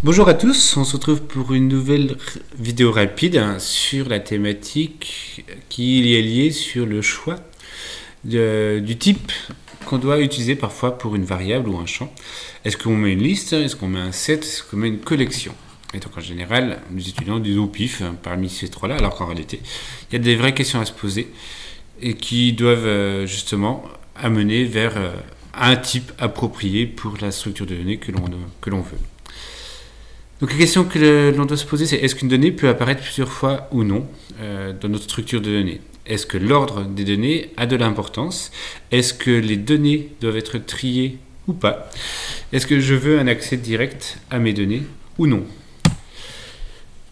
Bonjour à tous, on se retrouve pour une nouvelle vidéo rapide sur la thématique qui est liée sur le choix du type qu'on doit utiliser parfois pour une variable ou un champ. Est-ce qu'on met une liste, est-ce qu'on met un set, est-ce qu'on met une collection? Et donc en général, nous étudions des au pif parmi ces trois-là, alors qu'en réalité, il y a des vraies questions à se poser et qui doivent justement amener vers un type approprié pour la structure de données que l'on veut. Donc la question que l'on doit se poser, c'est est-ce qu'une donnée peut apparaître plusieurs fois ou non dans notre structure de données? Est-ce que l'ordre des données a de l'importance? Est-ce que les données doivent être triées ou pas? Est-ce que je veux un accès direct à mes données ou non?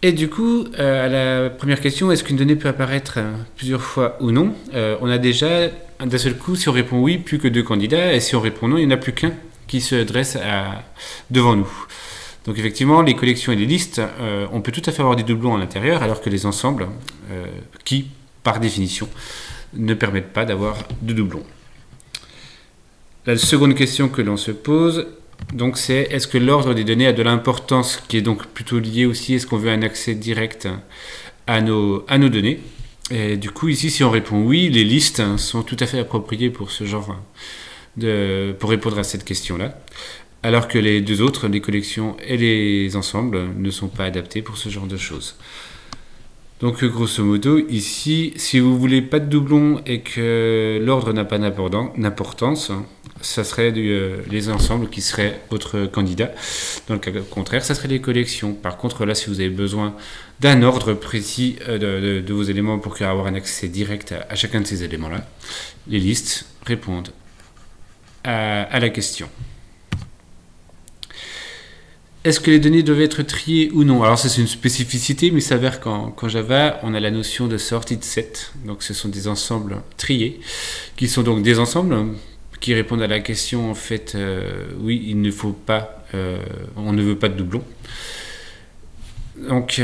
Et du coup, à la première question, est-ce qu'une donnée peut apparaître plusieurs fois ou non? On a déjà, d'un seul coup, si on répond oui, plus que deux candidats, et si on répond non, il n'y en a plus qu'un qui se dresse devant nous. Donc effectivement, les collections et les listes, on peut tout à fait avoir des doublons à l'intérieur, alors que les ensembles, qui, par définition, ne permettent pas d'avoir de doublons. La seconde question que l'on se pose, donc c'est est-ce que l'ordre des données a de l'importance, qui est donc plutôt lié aussi, est-ce qu'on veut un accès direct à nos données? Et du coup, ici, si on répond oui, les listes sont tout à fait appropriées pour ce genre pour répondre à cette question-là. Alors que les deux autres, les collections et les ensembles, ne sont pas adaptés pour ce genre de choses. Donc grosso modo, ici, si vous voulez pas de doublons et que l'ordre n'a pas d'importance, ça serait les ensembles qui seraient votre candidat. Dans le cas contraire, ça serait les collections. Par contre, là, si vous avez besoin d'un ordre précis de vos éléments pour avoir un accès direct à chacun de ces éléments-là, les listes répondent à la question. Est-ce que les données doivent être triées ou non? Alors ça c'est une spécificité, mais il s'avère qu'en Java, on a la notion de sorted set. Donc ce sont des ensembles triés, qui sont donc des ensembles qui répondent à la question en fait, oui, il ne faut pas, on ne veut pas de doublons. Donc,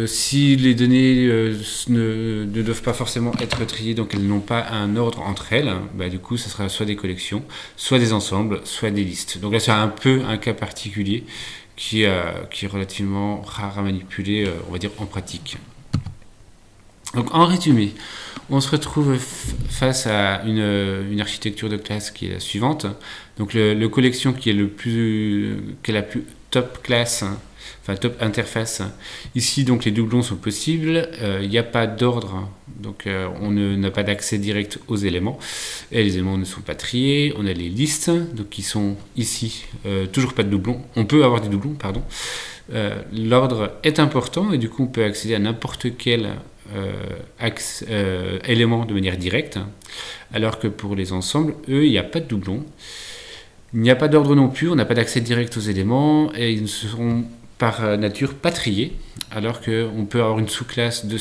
si les données ne doivent pas forcément être triées, donc elles n'ont pas un ordre entre elles, bah, du coup, ça sera soit des collections, soit des ensembles, soit des listes. Donc là, c'est un peu un cas particulier qui est relativement rare à manipuler, on va dire, en pratique. Donc, en résumé, on se retrouve face à une architecture de classe qui est la suivante. Donc, le collection qui est la plus top classe, enfin top interface. Ici, donc, les doublons sont possibles. Il n'y a pas d'ordre, donc on n'a pas d'accès direct aux éléments. Et les éléments ne sont pas triés. On a les listes, donc qui sont ici. Toujours pas de doublons. On peut avoir des doublons, pardon. L'ordre est important et du coup, on peut accéder à n'importe quel élément de manière directe. Alors que pour les ensembles, eux, il n'y a pas de doublons. Il n'y a pas d'ordre non plus. On n'a pas d'accès direct aux éléments et ils ne seront par nature pas triés, alors qu'on peut avoir une sous-classe de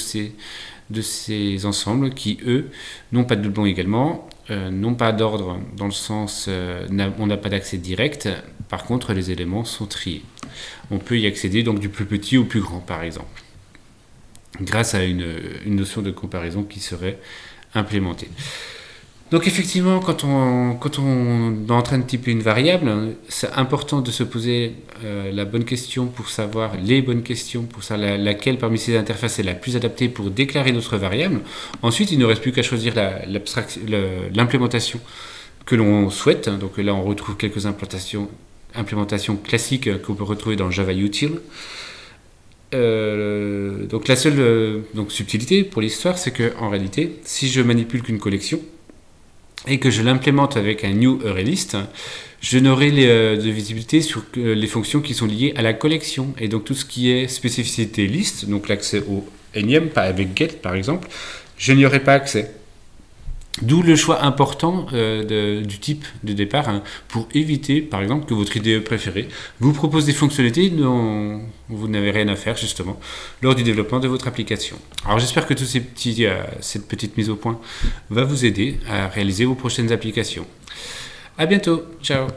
ces ensembles qui, eux, n'ont pas de doublons également, n'ont pas d'ordre dans le sens on n'a pas d'accès direct, par contre les éléments sont triés. On peut y accéder donc du plus petit au plus grand par exemple, grâce à une notion de comparaison qui serait implémentée. Donc effectivement, quand on est en train de typer une variable, c'est important de se poser la bonne question pour savoir les bonnes questions, pour savoir laquelle parmi ces interfaces est la plus adaptée pour déclarer notre variable. Ensuite, il ne reste plus qu'à choisir l'implémentation que l'on souhaite. Donc là, on retrouve quelques implémentations classiques qu'on peut retrouver dans Java Util. Donc la seule subtilité pour l'histoire, c'est qu'en réalité, si je manipule qu'une collection, et que je l'implémente avec un new ArrayList, je n'aurai de visibilité sur les fonctions qui sont liées à la collection. Et donc tout ce qui est spécificité liste, donc l'accès au énième, pas avec get par exemple, je n'y aurai pas accès. D'où le choix important du type de départ pour éviter, par exemple, que votre IDE préférée vous propose des fonctionnalités dont vous n'avez rien à faire, justement, lors du développement de votre application. Alors, j'espère que cette petite mise au point va vous aider à réaliser vos prochaines applications. À bientôt. Ciao.